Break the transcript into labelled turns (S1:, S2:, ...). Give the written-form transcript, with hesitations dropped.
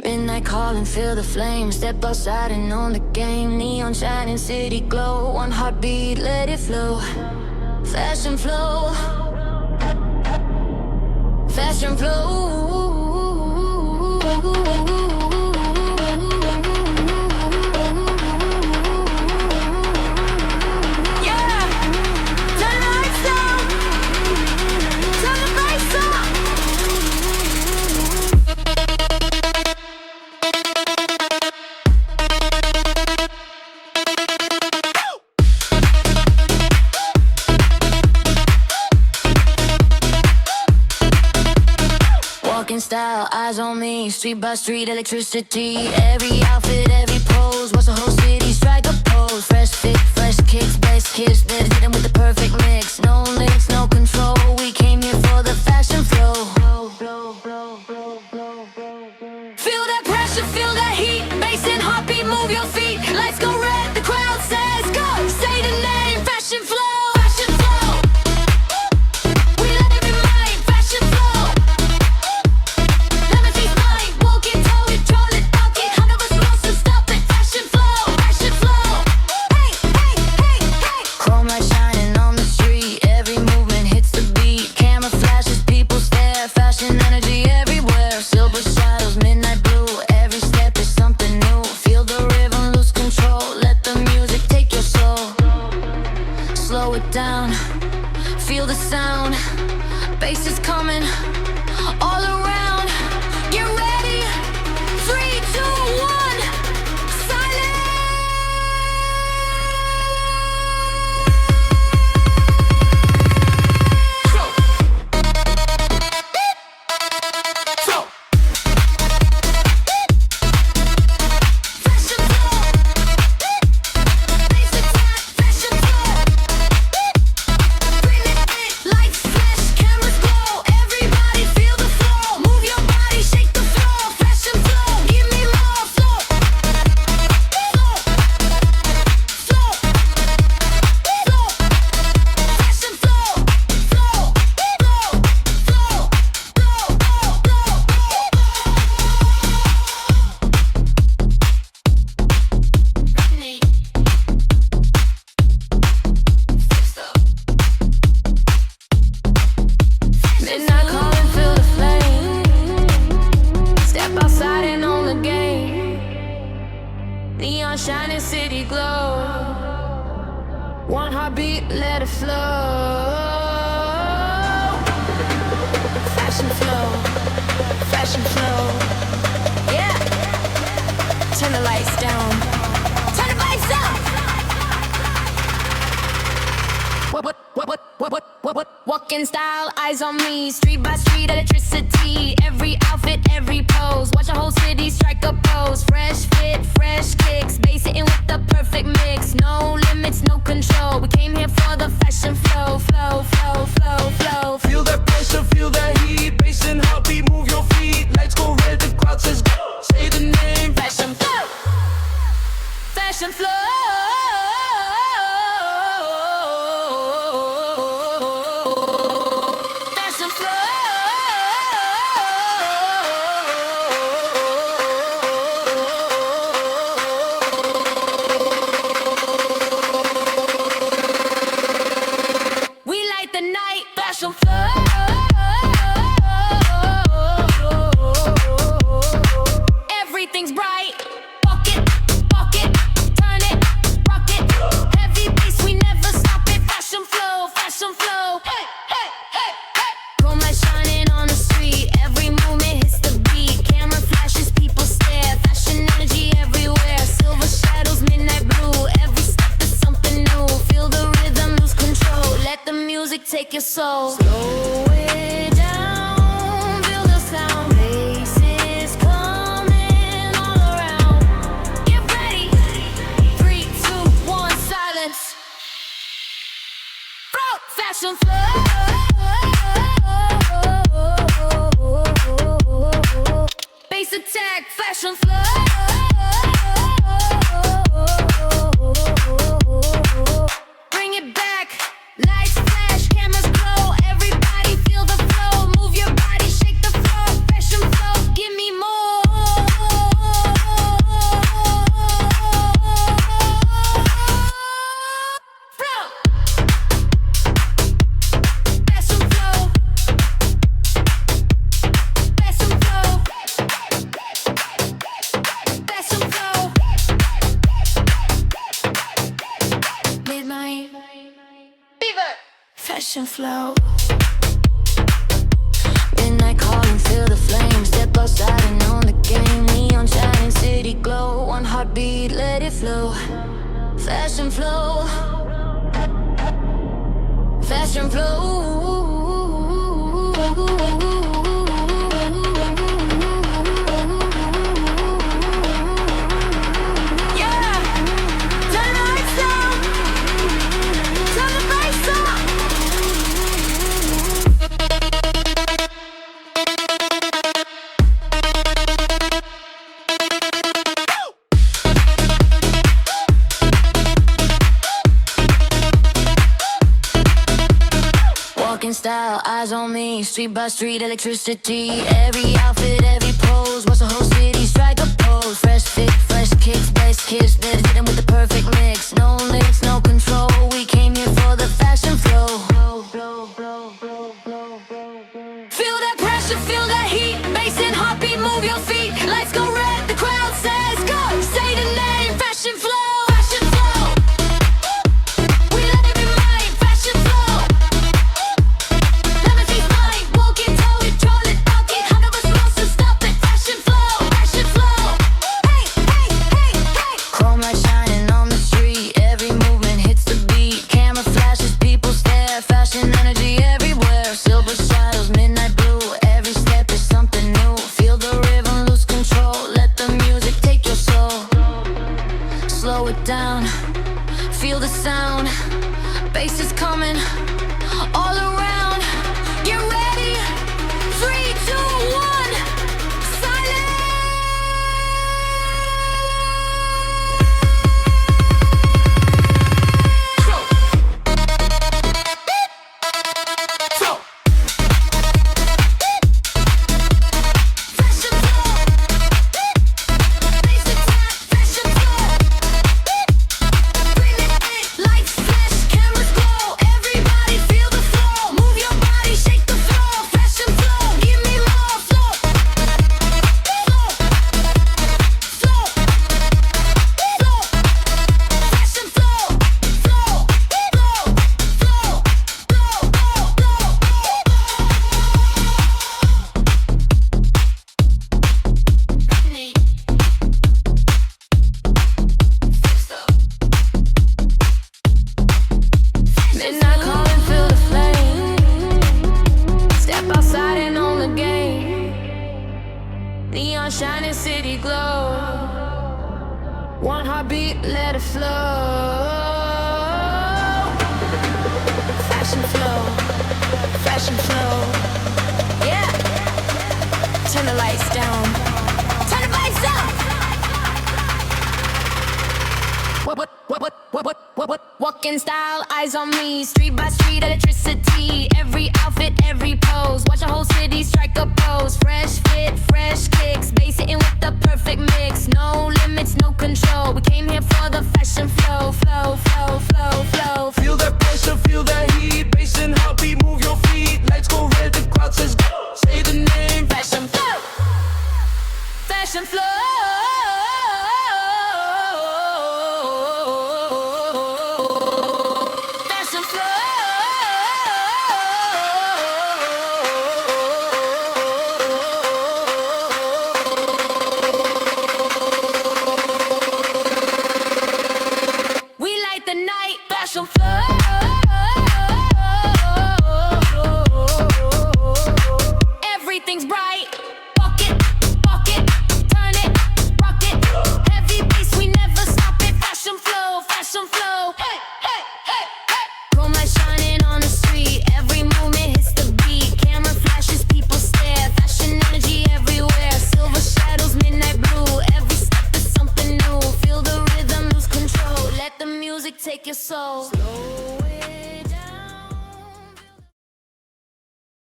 S1: Midnight calling, feel the flame. Step outside and on the game. Neon shining, city glow. One heartbeat, let it flow. Fashion flow. Fashion flow. Style, eyes on me, street by street, electricity. Every outfit, every pose, watch the whole city strike a pose. Fresh fit, fresh kicks, best hits, better hit 'em with the perfect mix. No limits, no control, we came here for the fashion flow. Feel that pressure, feel that heat, bass and heartbeat, move your feet. Lights go red, the crowd says go, say the name, fashion flow. Down, feel the sound, bass is coming all around. Get ready, 3, 2, 1, silence. Neon shining, city glow. One heartbeat, let it flow. Fashion flow, fashion flow. Yeah. Turn the lights down. Turn the lights up. Walk in style, eyes on me. Street by street, electricity. Every outfit, every pose. Watch a whole city strike a pose. Fresh fit, fresh kicks. Bass it in with the perfect mix. No limits, no control. We came here for the fashion flow, flow, flow, flow, flow.
S2: Feel that pressure, feel that heat. Bass and heartbeat, move your feet. Lights go red, the crowd says go. Say the name,
S1: fashion flow. Fashion flow. Everything's bright. Walk it, turn it, rock it. Heavy bass, we never stop it. Fashion flow, fashion flow. Hey, hey, hey, hey. Chrome light shining on the street. Every movement hits the beat. Camera flashes, people stare. Fashion energy everywhere. Silver shadows, midnight blue. Every step is something new. Feel the rhythm, lose control. Let the music take your soul. Slow it down, feel the sound. Bass is coming all around. Get ready, 3, 2, 1, silence. Bro, fashion flow. Bass attack, fashion flow. Bring it back. Lights flash, cameras glow. Everybody feel the flow. Move your body, shake the floor. Fashion flow, give me more. flow. Midnight calling, feel the flame. Step outside and on the game. Neon shining, city glow. One heartbeat, let it flow. Fashion flow. Fashion flow. Walking style, eyes on me. Street by street, electricity. Every outfit, every pose. Watch the whole city strike a pose. Fresh fit, fresh kicks, best kiss. Better hit 'em with the perfect mix. No limits, no control. We came here for the fashion flow. Feel that pressure, feel that heat. Bass and heartbeat, move your feet. Lights go red, the crowd says go. Say the name, fashion flow. Fashion flow. We let it be mine, fashion flow. Down, feel the sound, bass is coming all around. Get ready, 3, 2, 1, silence. Fashion flow, bass attack, fashion flow. Lights flash, cameras glow. Everybody feel the flow. Move your body, shake the floor. Fashion flow, give me more flow. Flow, flow, flow. Fashion flow, flow, flow, flow, Midnight calling, feel the flame. Step outside and on the game. Neon shining, city glow. One heartbeat, let it flow. Fashion flow, fashion flow. Yeah. Turn the lights down. Turn the lights up. Walking style, eyes on me. Street by street, electricity. Every outfit, every pose. Watch the whole city strike a pose. Fresh fit, fresh kicks. Bass hitting with the perfect mix. No limits, no control. We came here for the fashion flow. Flow, flow, flow, flow.
S2: Feel that pressure, feel that heat. Bass and heartbeat, move your feet. Lights go red, the crowd says go. Say the name,
S1: Fashion flow. Fashion flow.